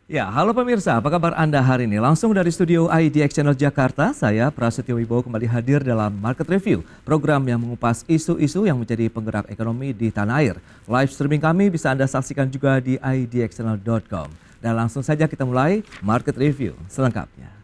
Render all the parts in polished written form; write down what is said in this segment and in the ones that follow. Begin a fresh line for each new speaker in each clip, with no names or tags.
Ya, halo pemirsa, apa kabar Anda hari ini? Langsung dari studio IDX Channel Jakarta, saya Prasetyo Wibowo kembali hadir dalam Market Review, program yang mengupas isu-isu yang menjadi penggerak ekonomi di tanah air. Live streaming kami bisa Anda saksikan juga di idxchannel.com. Dan langsung saja kita mulai Market Review selengkapnya.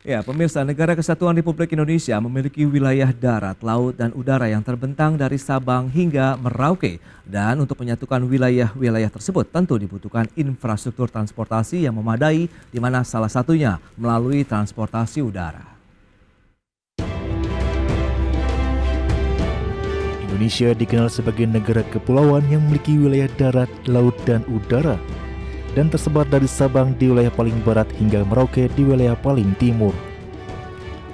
Ya, pemirsa, Negara Kesatuan Republik Indonesia memiliki wilayah darat, laut, dan udara yang terbentang dari Sabang hingga Merauke. Dan untuk menyatukan wilayah-wilayah tersebut tentu dibutuhkan infrastruktur transportasi yang memadai, di mana salah satunya melalui transportasi udara.
Indonesia dikenal sebagai negara kepulauan yang memiliki wilayah darat, laut, dan udara, dan tersebar dari Sabang di wilayah paling barat hingga Merauke di wilayah paling timur.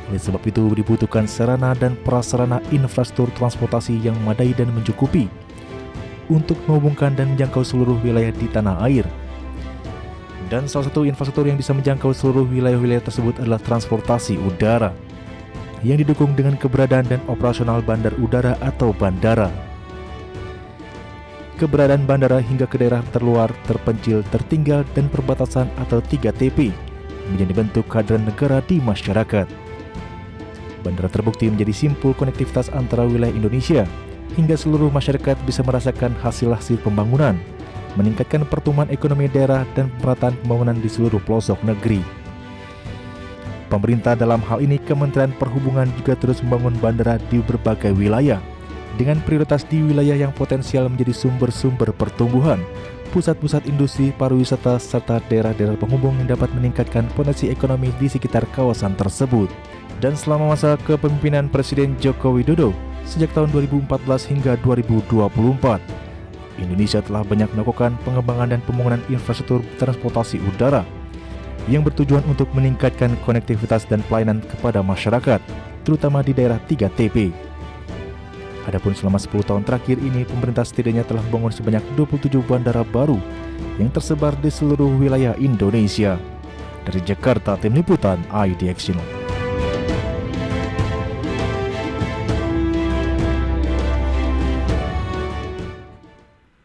Oleh sebab itu dibutuhkan sarana dan prasarana infrastruktur transportasi yang memadai dan mencukupi untuk menghubungkan dan menjangkau seluruh wilayah di tanah air. Dan salah satu infrastruktur yang bisa menjangkau seluruh wilayah-wilayah tersebut adalah transportasi udara, yang didukung dengan keberadaan dan operasional bandar udara atau bandara. Keberadaan bandara hingga ke daerah terluar, terpencil, tertinggal, dan perbatasan atau 3TP menjadi bentuk kehadiran negara di masyarakat. Bandara terbukti menjadi simpul konektivitas antara wilayah Indonesia hingga seluruh masyarakat bisa merasakan hasil-hasil pembangunan, meningkatkan pertumbuhan ekonomi daerah dan pemerataan pembangunan di seluruh pelosok negeri. Pemerintah dalam hal ini Kementerian Perhubungan juga terus membangun bandara di berbagai wilayah, dengan prioritas di wilayah yang potensial menjadi sumber-sumber pertumbuhan, pusat-pusat industri, pariwisata, serta daerah-daerah penghubung yang dapat meningkatkan potensi ekonomi di sekitar kawasan tersebut. Dan selama masa kepemimpinan Presiden Joko Widodo sejak tahun 2014 hingga 2024, Indonesia telah banyak melakukan pengembangan dan pembangunan infrastruktur transportasi udara yang bertujuan untuk meningkatkan konektivitas dan pelayanan kepada masyarakat, terutama di daerah 3TP. Adapun selama 10 tahun terakhir ini, pemerintah setidaknya telah membangun sebanyak 27 bandara baru yang tersebar di seluruh wilayah Indonesia. Dari Jakarta, tim liputan IDX Channel.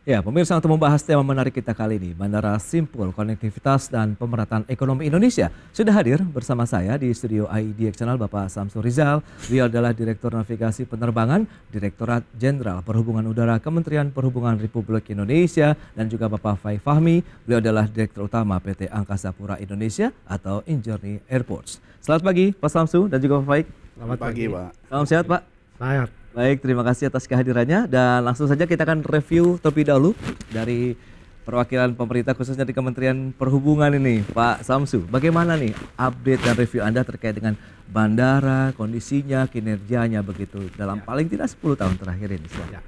Ya, pemirsa, untuk membahas tema menarik kita kali ini, Bandara Simpul Konektivitas dan Pemerataan Ekonomi Indonesia, sudah hadir bersama saya di studio IDX Channel Bapak Samsul Rizal. Beliau adalah Direktur Navigasi Penerbangan, Direktorat Jenderal Perhubungan Udara Kementerian Perhubungan Republik Indonesia, dan juga Bapak Faik Fahmi. Beliau adalah Direktur Utama PT Angkasa Pura Indonesia atau Injourney Airports. Selamat pagi Pak Samsul dan juga Pak Faik.
Selamat pagi Pak.
Salam sehat Pak.
Sehat.
Baik, terima kasih atas kehadirannya dan langsung saja kita akan review terlebih dahulu dari perwakilan pemerintah khususnya di Kementerian Perhubungan ini, Pak Samsu. Bagaimana nih update dan review Anda terkait dengan bandara, kondisinya, kinerjanya begitu dalam paling tidak 10 tahun terakhir ini?
Ya.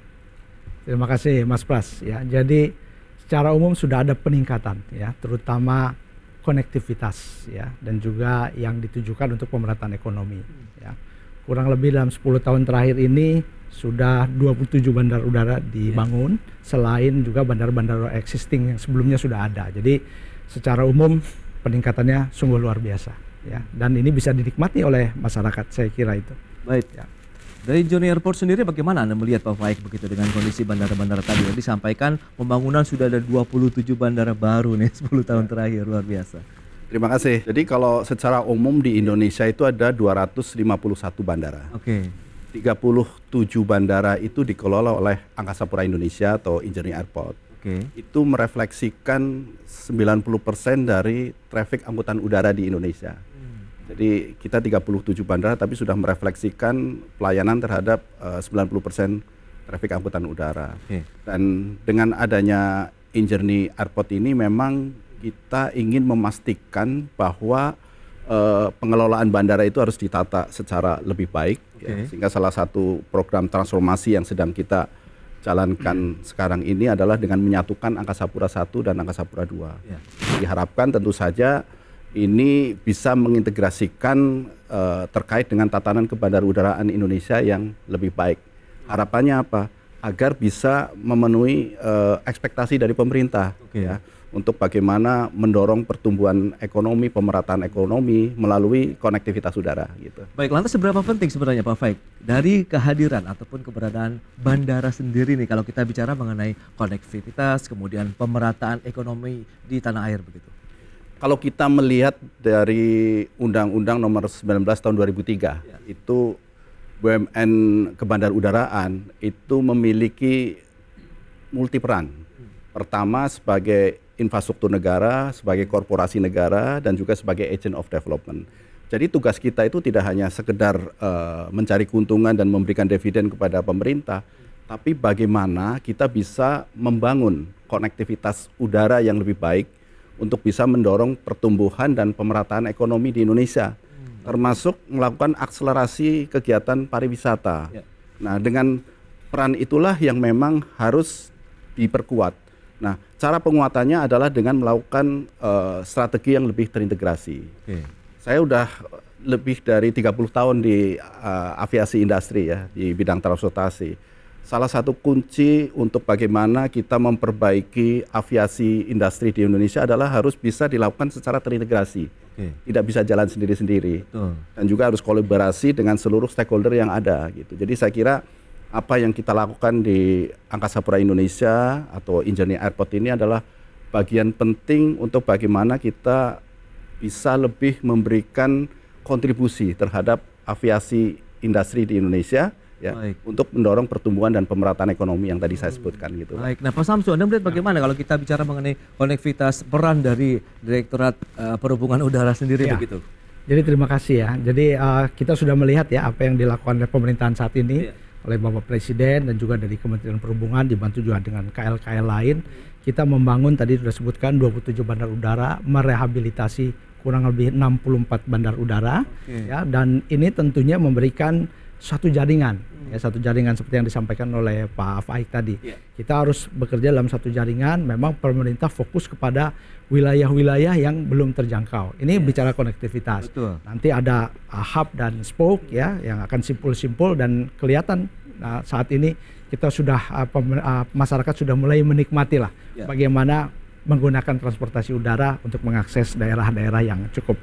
Terima kasih Mas Pras. Ya, jadi secara umum sudah ada peningkatan ya, terutama konektivitas ya, dan juga yang ditujukan untuk pemerataan ekonomi ya. Kurang lebih dalam 10 tahun terakhir ini sudah 27 bandar udara dibangun, selain juga bandar-bandar existing yang sebelumnya sudah ada. Jadi secara umum peningkatannya sungguh luar biasa ya, dan ini bisa dinikmati oleh masyarakat, saya kira itu.
Baik ya. Dari Injourney Airport sendiri bagaimana Anda melihat Pak Faik begitu dengan kondisi bandara-bandara tadi? Tadi disampaikan pembangunan sudah ada 27 bandara baru nih 10 tahun terakhir, luar biasa.
Terima kasih. Jadi kalau secara umum di Indonesia itu ada 251 bandara.
Oke.
37 bandara itu dikelola oleh Angkasa Pura Indonesia atau Injourney Airport.
Oke.
Itu merefleksikan 90% dari traffic angkutan udara di Indonesia. Jadi kita 37 bandara tapi sudah merefleksikan pelayanan terhadap 90% traffic angkutan udara.
Oke.
Dan dengan adanya Injourney Airport ini memang kita ingin memastikan bahwa pengelolaan bandara itu harus ditata secara lebih baik, ya, sehingga salah satu program transformasi yang sedang kita jalankan sekarang ini adalah dengan menyatukan Angkasa Pura I dan Angkasa Pura II. Ya. Diharapkan tentu saja ini bisa mengintegrasikan terkait dengan tatanan kebandarudaraan Indonesia yang lebih baik. Harapannya apa? Agar bisa memenuhi ekspektasi dari pemerintah. Ya. untuk bagaimana mendorong pertumbuhan ekonomi, pemerataan ekonomi melalui konektivitas udara gitu.
Baik, lantas seberapa penting sebenarnya Pak Faik dari kehadiran ataupun keberadaan bandara sendiri nih kalau kita bicara mengenai konektivitas, kemudian pemerataan ekonomi di tanah air begitu?
Kalau kita melihat dari Undang-Undang Nomor 19 Tahun 2003, itu BUMN kebandarudaraan itu memiliki multiperan. Pertama sebagai infrastruktur negara, sebagai korporasi negara, dan juga sebagai agent of development. Jadi tugas kita itu tidak hanya sekedar mencari keuntungan dan memberikan dividen kepada pemerintah, tapi bagaimana kita bisa membangun konektivitas udara yang lebih baik untuk bisa mendorong pertumbuhan dan pemerataan ekonomi di Indonesia, termasuk melakukan akselerasi kegiatan pariwisata. Nah, dengan peran itulah yang memang harus diperkuat. Nah, cara penguatannya adalah dengan melakukan strategi yang lebih terintegrasi. Saya udah lebih dari 30 tahun di aviasi industri ya, di bidang transportasi. Salah satu kunci untuk bagaimana kita memperbaiki aviasi industri di Indonesia adalah harus bisa dilakukan secara terintegrasi. Tidak bisa jalan sendiri-sendiri. Dan juga harus kolaborasi dengan seluruh stakeholder yang ada gitu. Jadi saya kira apa yang kita lakukan di Angkasa Pura Indonesia atau Engineering Airport ini adalah bagian penting untuk bagaimana kita bisa lebih memberikan kontribusi terhadap aviasi industri di Indonesia ya, untuk mendorong pertumbuhan dan pemerataan ekonomi yang tadi saya sebutkan gitu.
Baik, nah Pak Samsu, Anda melihat bagaimana kalau kita bicara mengenai konektivitas peran dari Direktorat Perhubungan Udara sendiri begitu?
Jadi terima kasih ya. Jadi kita sudah melihat ya apa yang dilakukan oleh pemerintahan saat ini. Oleh Bapak Presiden dan juga dari Kementerian Perhubungan dibantu juga dengan KL-KL lain, kita membangun tadi sudah sebutkan 27 bandar udara, merehabilitasi kurang lebih 64 bandar udara, ya, dan ini tentunya memberikan satu jaringan, ya, satu jaringan seperti yang disampaikan oleh Pak Faik tadi. Kita harus bekerja dalam satu jaringan. Memang pemerintah fokus kepada wilayah-wilayah yang belum terjangkau. Ini bicara konektivitas. Nanti ada hub dan spoke ya, yang akan simpul-simpul dan kelihatan saat ini kita sudah masyarakat sudah mulai menikmati lah bagaimana menggunakan transportasi udara untuk mengakses daerah-daerah yang cukup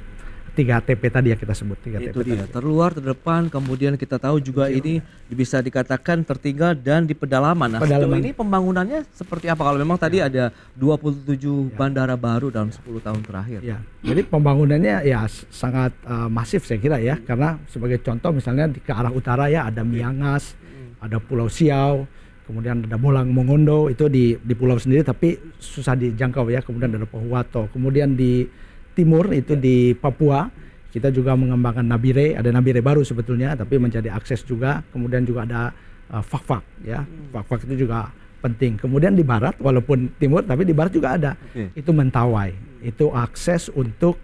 3TP tadi yang kita sebut. 3TP
itu dia, terluar, terdepan, kemudian kita tahu juga ini bisa dikatakan tertinggal dan di pedalaman. Nah, sejauh ini pembangunannya seperti apa? Kalau memang tadi ada 27 bandara baru dalam 10 tahun terakhir.
Ya, jadi pembangunannya ya sangat masif saya kira ya, karena sebagai contoh misalnya ke arah utara ya ada Miangas, ada Pulau Siau, kemudian ada Bolang Mongondo, itu di pulau sendiri tapi susah dijangkau ya, kemudian ada Pohuwato, kemudian di timur itu di Papua kita juga mengembangkan Nabire, ada Nabire baru sebetulnya tapi menjadi akses juga, kemudian juga ada Fak-Fak ya, Fak-Fak itu juga penting. Kemudian di barat walaupun timur tapi di barat juga ada, itu Mentawai, itu akses untuk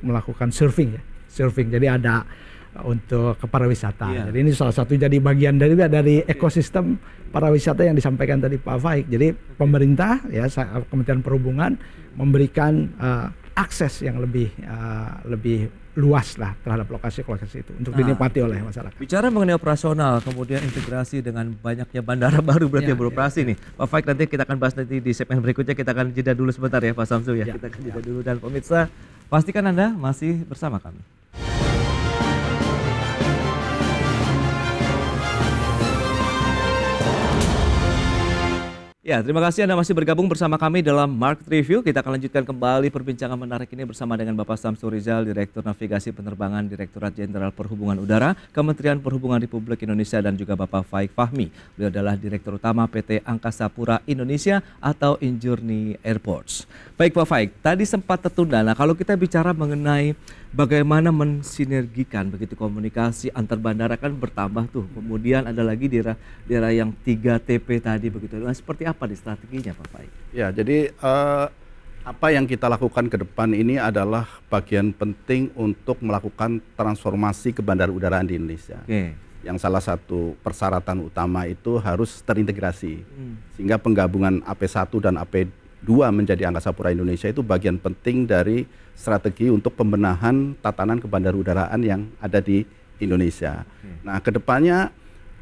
melakukan surfing ya, surfing, jadi ada untuk ke pariwisata. Jadi ini salah satu jadi bagian dari ekosistem pariwisata yang disampaikan tadi Pak Faik. Jadi pemerintah ya Kementerian Perhubungan memberikan akses yang lebih luas lah terhadap lokasi-lokasi itu untuk dinikmati oleh masyarakat.
Bicara mengenai operasional, kemudian integrasi dengan banyaknya bandara baru berarti yang beroperasi nih. Pak Faik, nanti kita akan bahas nanti di segmen berikutnya. Kita akan jeda dulu sebentar ya Pak Samsu ya. Kita akan jeda dulu, dan pemirsa pastikan Anda masih bersama kami. Ya, terima kasih Anda masih bergabung bersama kami dalam Market Review. Kita akan lanjutkan kembali perbincangan menarik ini bersama dengan Bapak Samsu Rizal, Direktur Navigasi Penerbangan Direktorat Jenderal Perhubungan Udara, Kementerian Perhubungan Republik Indonesia, dan juga Bapak Faik Fahmi. Beliau adalah Direktur Utama PT Angkasa Pura Indonesia atau Engineering Airports. Baik Pak Faik, tadi sempat tertunda. Nah, kalau kita bicara mengenai bagaimana mensinergikan begitu komunikasi antar bandara kan bertambah tuh. Kemudian ada lagi daerah yang 3TP tadi begitu. Nah, seperti apa di strateginya Pak Faik? Ya,
jadi apa yang kita lakukan ke depan ini adalah bagian penting untuk melakukan transformasi kebandarudaraan di Indonesia. Yang salah satu persyaratan utama itu harus terintegrasi. Sehingga penggabungan AP1 dan AP2 menjadi Angkasa Pura Indonesia itu bagian penting dari strategi untuk pembenahan tatanan kebandarudaraan yang ada di Indonesia. Nah, kedepannya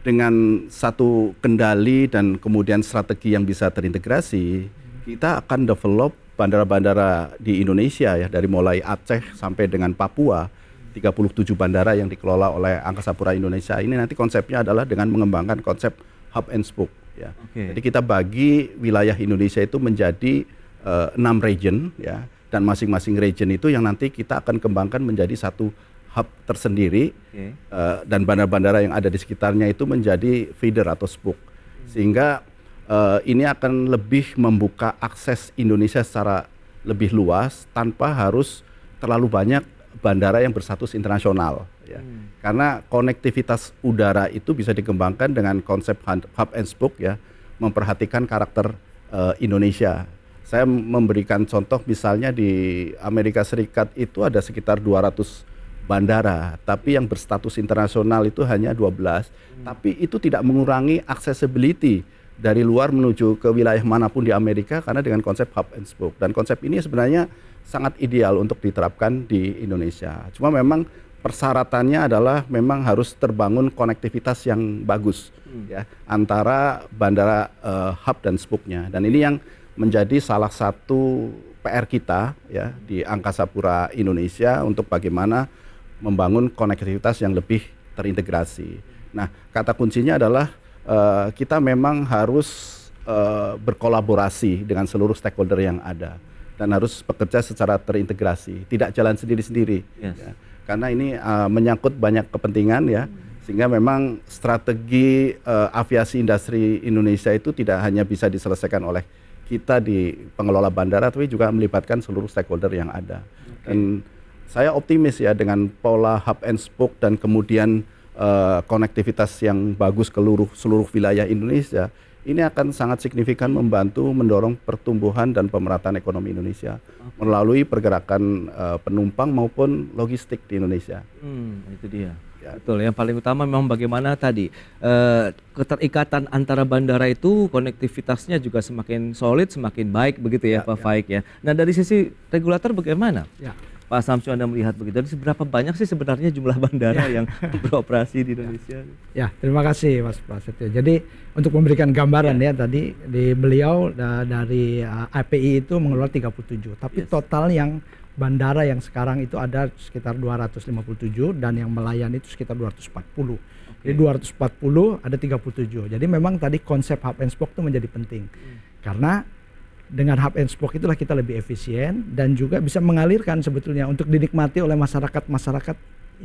dengan satu kendali dan kemudian strategi yang bisa terintegrasi, kita akan develop bandara-bandara di Indonesia ya, dari mulai Aceh sampai dengan Papua, 37 bandara yang dikelola oleh Angkasa Pura Indonesia. Ini nanti konsepnya adalah dengan mengembangkan konsep hub and spoke ya. Jadi kita bagi wilayah Indonesia itu menjadi 6 region ya, dan masing-masing region itu yang nanti kita akan kembangkan menjadi satu hub tersendiri, dan bandara-bandara yang ada di sekitarnya itu menjadi feeder atau spoke, sehingga ini akan lebih membuka akses Indonesia secara lebih luas tanpa harus terlalu banyak bandara yang berstatus internasional ya. Karena konektivitas udara itu bisa dikembangkan dengan konsep hub and spoke ya, memperhatikan karakter Indonesia. Saya memberikan contoh misalnya di Amerika Serikat itu ada sekitar 200 bandara, tapi yang berstatus internasional itu hanya 12. Tapi itu tidak mengurangi accessibility dari luar menuju ke wilayah manapun di Amerika karena dengan konsep hub and spoke. Dan konsep ini sebenarnya sangat ideal untuk diterapkan di Indonesia. Cuma memang persyaratannya adalah memang harus terbangun konektivitas yang bagus ya, antara bandara hub dan spoke-nya. Dan ini yang menjadi salah satu PR kita ya di Angkasa Pura Indonesia untuk bagaimana membangun konektivitas yang lebih terintegrasi. Nah, kata kuncinya adalah kita memang harus berkolaborasi dengan seluruh stakeholder yang ada dan harus bekerja secara terintegrasi, tidak jalan sendiri-sendiri. Ya. Karena ini menyangkut banyak kepentingan ya, sehingga memang strategi aviasi industri Indonesia itu tidak hanya bisa diselesaikan oleh kita di pengelola bandara, tapi juga melibatkan seluruh stakeholder yang ada. Dan saya optimis ya dengan pola hub and spoke dan kemudian konektivitas yang bagus ke seluruh wilayah Indonesia, ini akan sangat signifikan membantu mendorong pertumbuhan dan pemerataan ekonomi Indonesia melalui pergerakan penumpang maupun logistik di Indonesia.
Itu dia. Ya. Betul, yang paling utama memang bagaimana tadi keterikatan antara bandara itu, konektivitasnya juga semakin solid, semakin baik begitu ya, Pak Faik ya. Nah, dari sisi regulator bagaimana? Ya. Pak Samsu, Anda melihat begitu, dan seberapa banyak sih sebenarnya jumlah bandara yang beroperasi di Indonesia?
Ya, terima kasih Mas Prasetyo. Jadi untuk memberikan gambaran ya, tadi di beliau dari API itu mengelola 37, tapi total yang bandara yang sekarang itu ada sekitar 257 dan yang melayani itu sekitar 240. Jadi 240 ada 37. Jadi memang tadi konsep hub and spoke itu menjadi penting. Karena dengan hub and spoke itulah kita lebih efisien dan juga bisa mengalirkan sebetulnya untuk dinikmati oleh masyarakat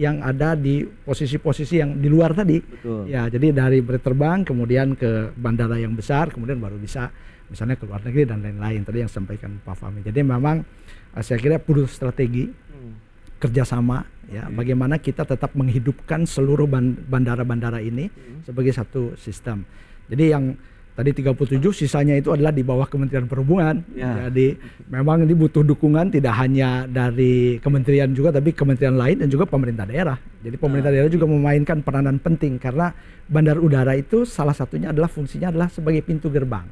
yang ada di posisi-posisi yang di luar tadi. Betul. Ya, jadi dari berterbang kemudian ke bandara yang besar, kemudian baru bisa misalnya ke luar negeri dan lain-lain tadi yang sampaikan Pak Fahmi. Jadi memang saya kira perlu strategi kerjasama ya, bagaimana kita tetap menghidupkan seluruh bandara-bandara ini sebagai satu sistem. Jadi yang tadi 37 sisanya itu adalah di bawah Kementerian Perhubungan. Jadi memang ini butuh dukungan tidak hanya dari kementerian juga, tapi kementerian lain dan juga pemerintah daerah. Jadi pemerintah daerah juga memainkan peranan penting karena bandar udara itu salah satunya adalah fungsinya adalah sebagai pintu gerbang.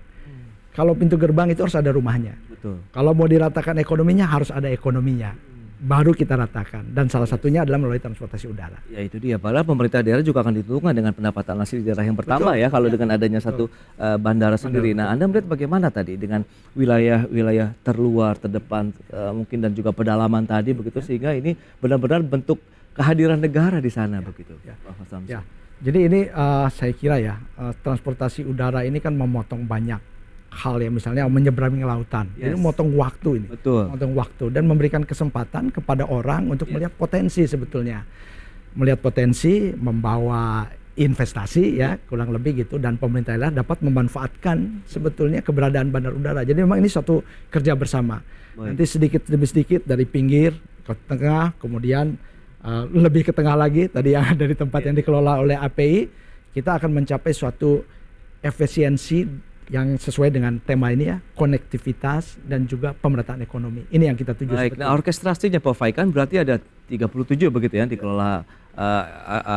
Kalau pintu gerbang itu harus ada rumahnya. Betul. Kalau mau diratakan ekonominya harus ada ekonominya. Baru kita ratakan, dan salah satunya adalah melalui transportasi udara.
Ya itu dia, padahal pemerintah daerah juga akan ditentukan dengan pendapatan asli daerah yang pertama. Betul. Ya kalau dengan adanya satu bandara sendiri. Nah, Anda melihat bagaimana tadi dengan wilayah-wilayah terluar, terdepan mungkin dan juga pedalaman tadi begitu, sehingga ini benar-benar bentuk kehadiran negara di sana begitu. Pak Samsu.
Ya. Jadi ini saya kira ya transportasi udara ini kan memotong banyak hal ya, misalnya menyeberangi lautan. Jadi memotong waktu ini. Betul. Memotong waktu dan memberikan kesempatan kepada orang untuk melihat potensi sebetulnya. Melihat potensi, membawa investasi ya, kurang lebih gitu, dan pemerintah daerah dapat memanfaatkan sebetulnya keberadaan bandar udara. Jadi memang ini suatu kerja bersama. Nanti sedikit demi sedikit dari pinggir ke tengah, kemudian lebih ke tengah lagi tadi yang ada di tempat yang dikelola oleh API, kita akan mencapai suatu efisiensi yang sesuai dengan tema ini ya, konektivitas dan juga pemerataan ekonomi. Ini yang kita tuju.
Baik, nah orkestrasinya Pak Faik kan berarti ada 37 begitu ya dikelola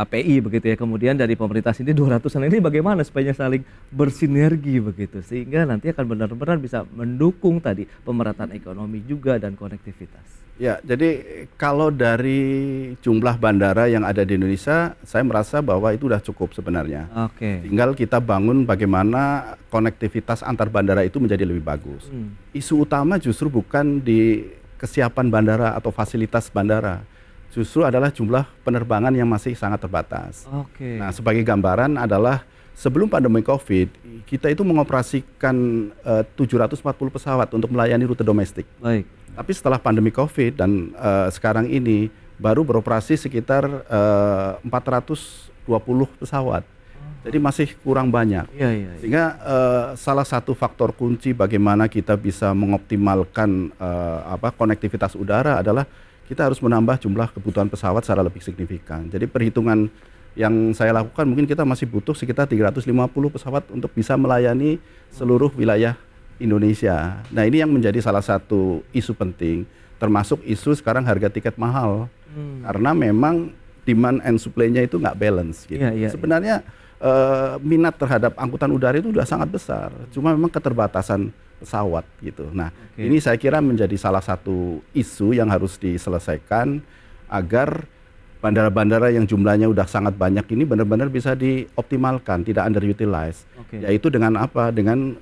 API begitu ya. Kemudian dari pemerintah sini 200-an ini bagaimana supaya saling bersinergi begitu sehingga nanti akan benar-benar bisa mendukung tadi pemerataan ekonomi juga dan konektivitas.
Ya, jadi kalau dari jumlah bandara yang ada di Indonesia, saya merasa bahwa itu sudah cukup sebenarnya.
Oke.
Tinggal kita bangun bagaimana konektivitas antar bandara itu menjadi lebih bagus. Isu utama justru bukan di kesiapan bandara atau fasilitas bandara, justru adalah jumlah penerbangan yang masih sangat terbatas.
Oke.
Nah, sebagai gambaran adalah sebelum pandemi COVID, kita itu mengoperasikan 740 pesawat untuk melayani rute domestik.
Baik.
Tapi setelah pandemi COVID dan sekarang ini baru beroperasi sekitar 420 pesawat. Jadi masih kurang banyak.
Iya.
Sehingga salah satu faktor kunci bagaimana kita bisa mengoptimalkan konektivitas udara adalah kita harus menambah jumlah kebutuhan pesawat secara lebih signifikan. Jadi perhitungan yang saya lakukan mungkin kita masih butuh sekitar 350 pesawat untuk bisa melayani seluruh wilayah Indonesia. Nah, ini yang menjadi salah satu isu penting, termasuk isu sekarang harga tiket mahal. Karena memang demand and supply-nya itu nggak balance gitu.
Iya.
Sebenarnya minat terhadap angkutan udara itu sudah sangat besar, cuma memang keterbatasan pesawat gitu. Nah, ini saya kira menjadi salah satu isu yang harus diselesaikan agar bandara-bandara yang jumlahnya udah sangat banyak ini benar-benar bisa dioptimalkan, tidak underutilized. Yaitu dengan apa? Dengan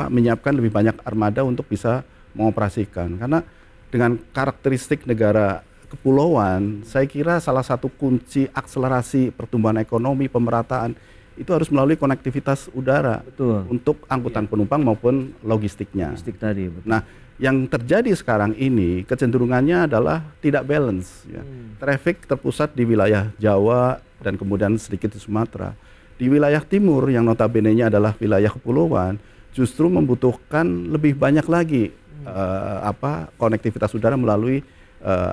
menyiapkan lebih banyak armada untuk bisa mengoperasikan. Karena dengan karakteristik negara kepulauan, saya kira salah satu kunci akselerasi pertumbuhan ekonomi, pemerataan itu harus melalui konektivitas udara.
Betul.
Untuk angkutan penumpang maupun logistiknya.
Logistik tadi. Betul.
Nah, yang terjadi sekarang ini kecenderungannya adalah tidak balance. Ya. Traffic terpusat di wilayah Jawa dan kemudian sedikit di Sumatera. Di wilayah timur yang notabene-nya adalah wilayah kepulauan, justru membutuhkan lebih banyak lagi konektivitas udara melalui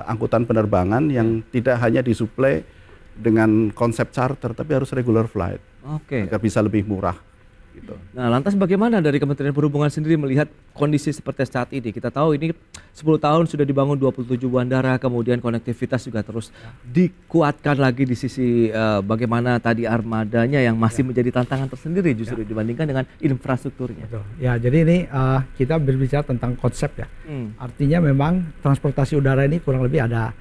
angkutan penerbangan yang tidak hanya disuplai dengan konsep charter, tapi harus regular flight agar bisa lebih murah. Gitu.
Nah, lantas bagaimana dari Kementerian Perhubungan sendiri melihat kondisi seperti saat ini? Kita tahu ini 10 tahun sudah dibangun 27 bandara, kemudian konektivitas juga terus dikuatkan lagi di sisi bagaimana tadi armadanya yang masih menjadi tantangan tersendiri justru dibandingkan dengan infrastrukturnya.
Betul. Ya, jadi ini kita berbicara tentang konsep ya. Artinya memang transportasi udara ini kurang lebih ada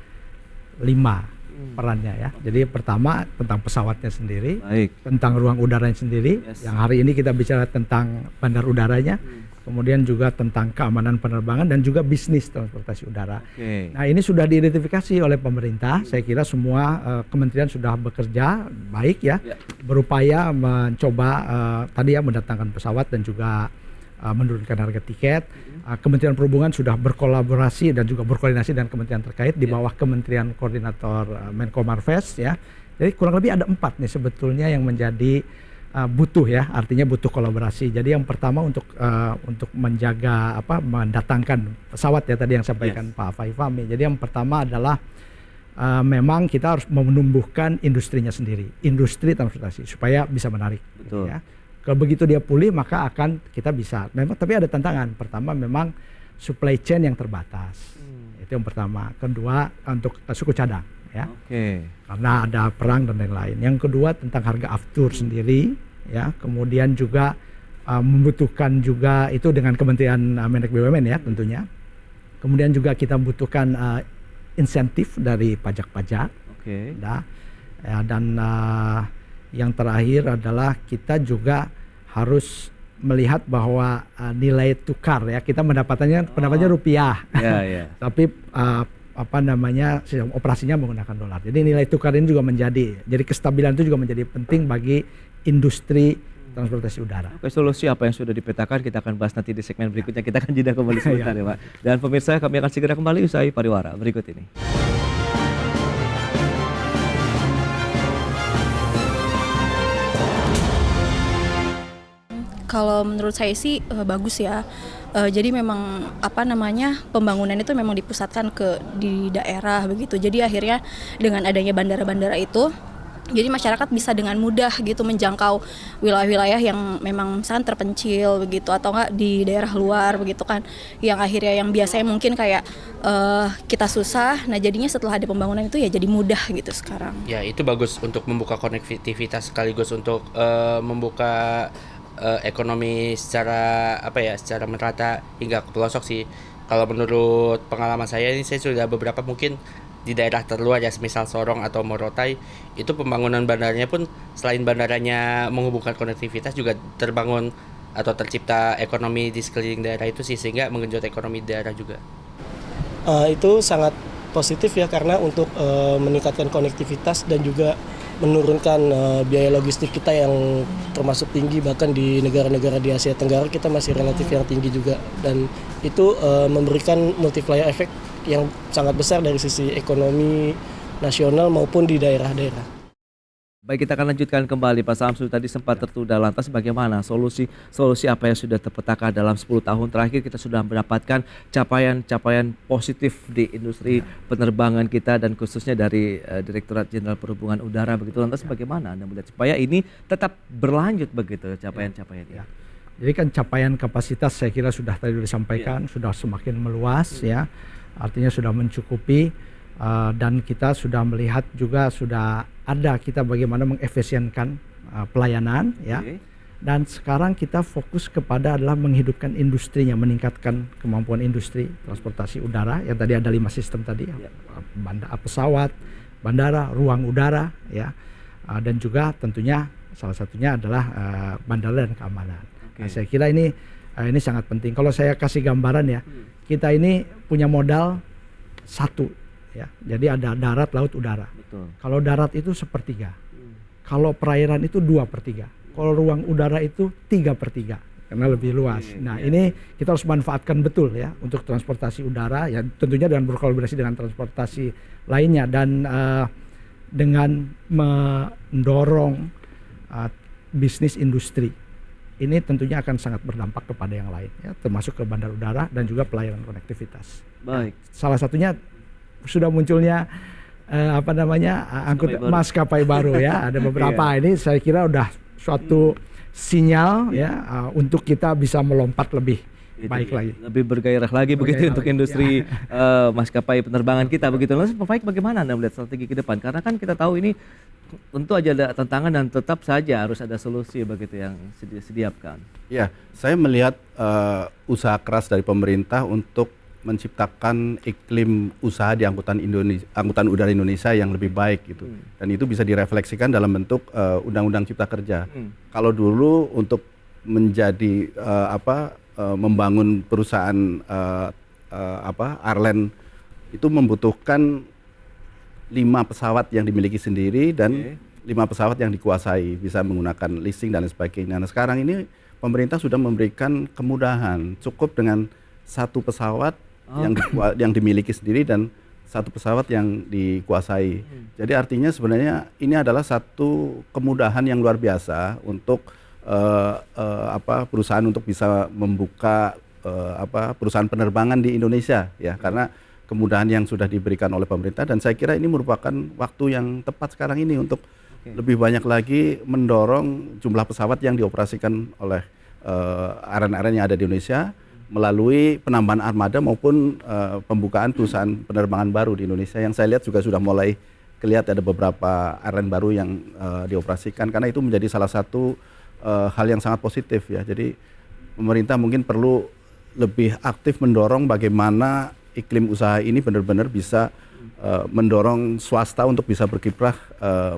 5 perannya ya. Jadi pertama tentang pesawatnya sendiri, tentang ruang udaranya sendiri. Yang hari ini kita bicara tentang bandar udaranya, kemudian juga tentang keamanan penerbangan dan juga bisnis transportasi udara. Nah, ini sudah diidentifikasi oleh pemerintah. Saya kira semua kementerian sudah bekerja baik ya, berupaya mencoba tadi ya mendatangkan pesawat dan juga menurunkan harga tiket. Kementerian Perhubungan sudah berkolaborasi dan juga berkoordinasi dengan kementerian terkait di bawah Kementerian Koordinator Menko Marves ya. Jadi kurang lebih ada 4 nih sebetulnya yang menjadi butuh ya, artinya butuh kolaborasi. Jadi yang pertama untuk menjaga mendatangkan pesawat ya tadi yang sampaikan Pak Faifami. Jadi yang pertama adalah memang kita harus menumbuhkan industrinya sendiri, industri transportasi supaya bisa menarik.
Betul.
Ya. Kalau begitu dia pulih maka akan kita bisa. Memang tapi ada tantangan. Pertama memang supply chain yang terbatas. Itu yang pertama. Kedua untuk suku cadang ya. Karena ada perang dan lain-lain. Yang kedua tentang harga aftur sendiri ya. Kemudian juga membutuhkan juga itu dengan Kementerian Mendak BUMN ya tentunya. Kemudian juga kita membutuhkan insentif dari pajak-pajak. Dan yang terakhir adalah kita juga harus melihat bahwa nilai tukar ya, kita pendapatannya rupiah, tapi sistem operasinya menggunakan dolar. Jadi nilai tukar ini juga jadi kestabilan itu juga menjadi penting bagi industri transportasi udara.
Solusi apa yang sudah dipetakan kita akan bahas nanti di segmen berikutnya. Kita akan jeda kembali sebentar ya Pak. Dan pemirsa, kami akan segera kembali usai pariwara berikut ini.
Kalau menurut saya sih bagus ya. Jadi memang pembangunan itu memang dipusatkan di daerah begitu. Jadi akhirnya dengan adanya bandara-bandara itu, jadi masyarakat bisa dengan mudah gitu menjangkau wilayah-wilayah yang memang misalkan terpencil begitu atau enggak di daerah luar begitu kan. Yang akhirnya yang biasanya mungkin kayak kita susah. Nah jadinya setelah ada pembangunan itu ya jadi mudah gitu sekarang.
Ya itu bagus untuk membuka konektivitas sekaligus untuk membuka ekonomi secara merata hingga ke pelosok sih. Kalau menurut pengalaman saya ini, saya sudah beberapa mungkin di daerah terluar ya, misal Sorong atau Morotai, itu pembangunan bandaranya pun selain bandaranya menghubungkan konektivitas, juga terbangun atau tercipta ekonomi di sekeliling daerah itu sih, sehingga menggenjot ekonomi daerah juga.
Itu sangat positif ya, karena untuk meningkatkan konektivitas dan juga menurunkan biaya logistik kita yang termasuk tinggi, bahkan di negara-negara di Asia Tenggara kita masih relatif yang tinggi juga, dan itu memberikan multiplier effect yang sangat besar dari sisi ekonomi nasional maupun di daerah-daerah.
Baik, kita akan lanjutkan kembali Pak Samsul. Tadi sempat tertunda, lantas bagaimana solusi apa yang sudah terpetakan dalam 10 tahun terakhir? Kita sudah mendapatkan capaian positif di industri penerbangan kita dan khususnya dari Direktorat Jenderal Perhubungan Udara begitu. Lantas bagaimana Anda melihat supaya ini tetap berlanjut begitu capaian-capaian ini?
Jadi kan capaian kapasitas saya kira sudah tadi disampaikan, sudah semakin meluas ya, artinya sudah mencukupi, dan kita sudah melihat juga sudah ada kita bagaimana mengefisienkan pelayanan ya. Dan sekarang kita fokus kepada adalah menghidupkan industrinya, meningkatkan kemampuan industri transportasi udara yang tadi ada 5 sistem tadi, pesawat, bandara, ruang udara ya, dan juga tentunya salah satunya adalah bandara dan keamanan. Nah, saya kira ini sangat penting. Kalau saya kasih gambaran ya, kita ini punya modal satu ya, jadi ada darat, laut, udara.
Betul.
Kalau darat itu 1/3, kalau perairan itu 2/3, kalau ruang udara itu 3/3 karena lebih luas. Nah ini kita harus manfaatkan betul ya untuk transportasi udara ya, tentunya dengan berkolaborasi dengan transportasi lainnya, dan dengan mendorong bisnis industri. Ini tentunya akan sangat berdampak kepada yang lain ya, termasuk ke bandar udara dan juga pelayanan konektivitas.
Baik.
Salah satunya sudah munculnya maskapai baru ya, ada beberapa. Ini saya kira udah suatu sinyal ya untuk kita bisa melompat lebih baik lagi,
lebih bergairah lagi begitu untuk industri maskapai penerbangan kita begitu. Lalu Pak Faik, bagaimana Anda melihat strategi ke depan? Karena kan kita tahu ini tentu aja ada tantangan dan tetap saja harus ada solusi begitu yang disediakan.
Ya, saya melihat usaha keras dari pemerintah untuk menciptakan iklim usaha di angkutan udara Indonesia yang lebih baik gitu. Dan itu bisa direfleksikan dalam bentuk Undang-Undang Cipta Kerja. Kalau dulu untuk menjadi membangun perusahaan airline itu membutuhkan 5 pesawat yang dimiliki sendiri dan 5 pesawat yang dikuasai, bisa menggunakan leasing dan sebagainya. Nah, sekarang ini pemerintah sudah memberikan kemudahan, cukup dengan 1 pesawat yang dimiliki sendiri dan 1 pesawat yang dikuasai. Jadi artinya sebenarnya ini adalah satu kemudahan yang luar biasa untuk perusahaan untuk bisa membuka perusahaan penerbangan di Indonesia ya, karena kemudahan yang sudah diberikan oleh pemerintah, dan saya kira ini merupakan waktu yang tepat sekarang ini untuk lebih banyak lagi mendorong jumlah pesawat yang dioperasikan oleh airline-airline yang ada di Indonesia melalui penambahan armada maupun pembukaan perusahaan penerbangan baru di Indonesia, yang saya lihat juga sudah mulai kelihatan ada beberapa airline baru yang dioperasikan, karena itu menjadi salah satu hal yang sangat positif ya. Jadi pemerintah mungkin perlu lebih aktif mendorong bagaimana iklim usaha ini benar-benar bisa mendorong swasta untuk bisa berkiprah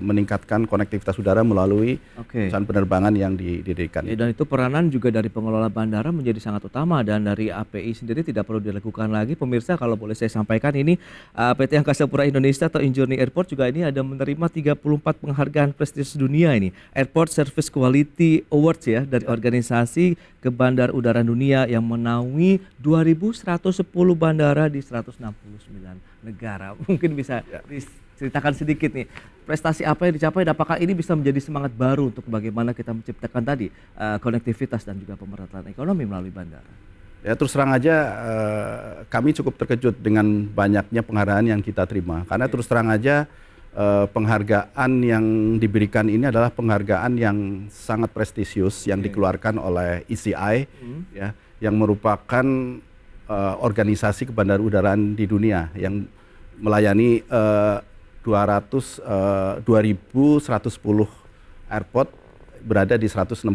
meningkatkan konektivitas udara melalui perusahaan penerbangan yang didirikan.
Dan itu peranan juga dari pengelola bandara menjadi sangat utama, dan dari API sendiri tidak perlu dilakukan lagi. Pemirsa, kalau boleh saya sampaikan, ini PT Angkasa Pura Indonesia atau Injourney Airport juga ini ada menerima 34 penghargaan prestisius dunia ini, Airport Service Quality Awards ya, dari organisasi ke Bandar Udara Dunia yang menaungi 2.110 bandara di 169 negara. Mungkin bisa diceritakan sedikit nih, prestasi apa yang dicapai, dan apakah ini bisa menjadi semangat baru untuk bagaimana kita menciptakan tadi konektivitas dan juga pemerataan ekonomi melalui bandara?
Ya, terus terang aja kami cukup terkejut dengan banyaknya penghargaan yang kita terima, karena terus terang aja penghargaan yang diberikan ini adalah penghargaan yang sangat prestisius yang dikeluarkan oleh ECI ya, yang merupakan organisasi kebandarudaraan di dunia yang melayani 2.110 airport berada di 169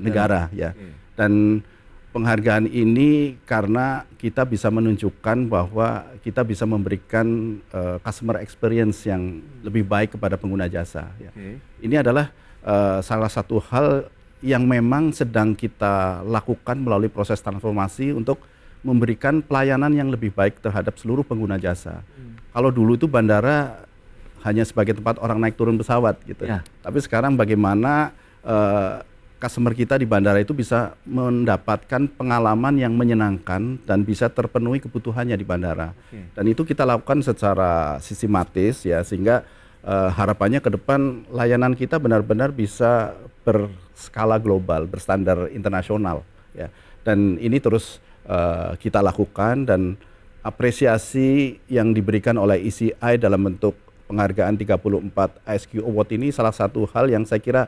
negara ya. Dan penghargaan ini karena kita bisa menunjukkan bahwa kita bisa memberikan customer experience yang lebih baik kepada pengguna jasa. Ya. Ini adalah salah satu hal yang memang sedang kita lakukan melalui proses transformasi untuk memberikan pelayanan yang lebih baik terhadap seluruh pengguna jasa. Kalau dulu itu bandara hanya sebagai tempat orang naik turun pesawat gitu.
Ya.
Tapi sekarang bagaimana customer kita di bandara itu bisa mendapatkan pengalaman yang menyenangkan dan bisa terpenuhi kebutuhannya di bandara. Dan itu kita lakukan secara sistematis ya, sehingga harapannya ke depan layanan kita benar-benar bisa berskala global, berstandar internasional ya. Dan ini terus kita lakukan, dan apresiasi yang diberikan oleh ECI dalam bentuk penghargaan 34 ISQ Award ini salah satu hal yang saya kira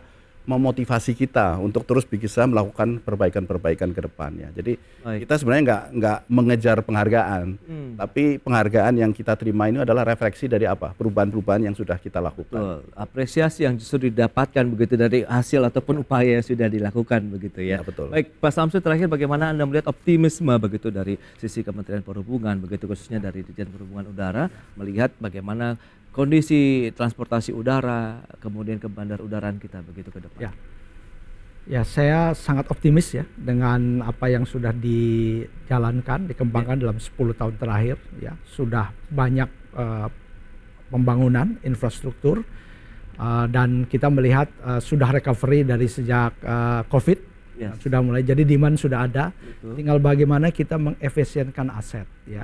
memotivasi kita untuk terus bisa melakukan perbaikan-perbaikan ke depannya. Jadi kita sebenarnya nggak mengejar penghargaan, tapi penghargaan yang kita terima ini adalah refleksi dari apa? Perubahan-perubahan yang sudah kita lakukan.
Betul. Apresiasi yang justru didapatkan begitu dari hasil ataupun upaya yang sudah dilakukan begitu ya.
Ya, betul.
Baik, Pak Samsu, terakhir bagaimana Anda melihat optimisme begitu dari sisi Kementerian Perhubungan begitu, khususnya dari Dirjen Perhubungan Udara, melihat bagaimana kondisi transportasi udara, kemudian ke bandar udaraan kita begitu ke depan.
Ya, saya sangat optimis ya dengan apa yang sudah dijalankan, dikembangkan dalam 10 tahun terakhir ya. Sudah banyak pembangunan infrastruktur dan kita melihat sudah recovery dari sejak Covid. Sudah mulai, jadi demand sudah ada. Tinggal bagaimana kita mengefisienkan aset ya.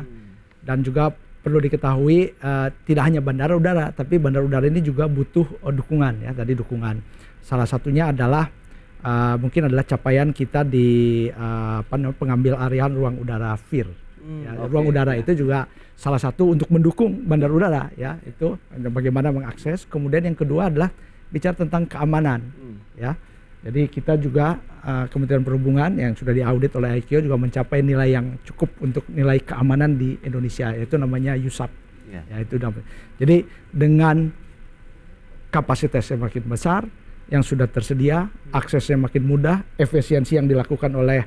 Dan juga perlu diketahui tidak hanya bandara udara, tapi bandara udara ini juga butuh dukungan ya. Tadi dukungan salah satunya adalah mungkin adalah capaian kita di pengambil areaan ruang udara FIR. Ruang udara itu juga salah satu untuk mendukung bandara udara ya, itu bagaimana mengakses. Kemudian yang kedua adalah bicara tentang keamanan ya. Jadi kita juga Kementerian Perhubungan yang sudah diaudit oleh IQ juga mencapai nilai yang cukup untuk nilai keamanan di Indonesia, yaitu namanya USAP. Ya, itu jadi dengan kapasitas yang makin besar, yang sudah tersedia, aksesnya makin mudah, efisiensi yang dilakukan oleh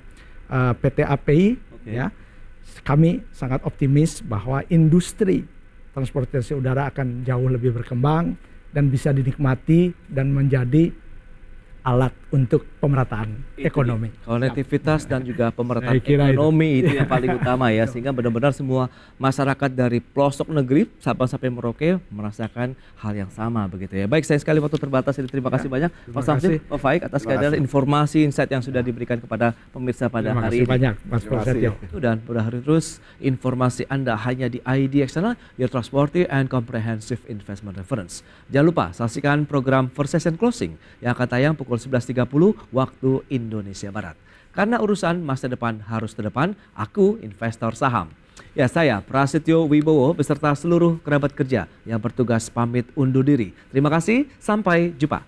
PT API, ya, kami sangat optimis bahwa industri transportasi udara akan jauh lebih berkembang dan bisa dinikmati dan menjadi alat untuk pemerataan ekonomi.
Konektivitas dan juga pemerataan ekonomi itu yang paling utama ya, sehingga benar-benar semua masyarakat dari pelosok negeri Sabang sampai Merauke merasakan hal yang sama begitu ya. Baik, sayang sekali waktu terbatas, jadi terima kasih banyak Pak Samsu, Pak Faik atas kehadiran informasi, insight yang sudah diberikan kepada pemirsa pada hari ini.
Terima kasih banyak Mas Prasetyo.
Dan berakhir terus informasi Anda hanya di IDX Channel, your trustworthy and comprehensive investment reference. Jangan lupa saksikan program First Session Closing yang akan tayang pukul 11.30 waktu Indonesia Barat. Karena urusan masa depan harus terdepan, aku investor saham. Ya, saya Prasetyo Wibowo beserta seluruh kerabat kerja yang bertugas pamit undur diri. Terima kasih, sampai jumpa.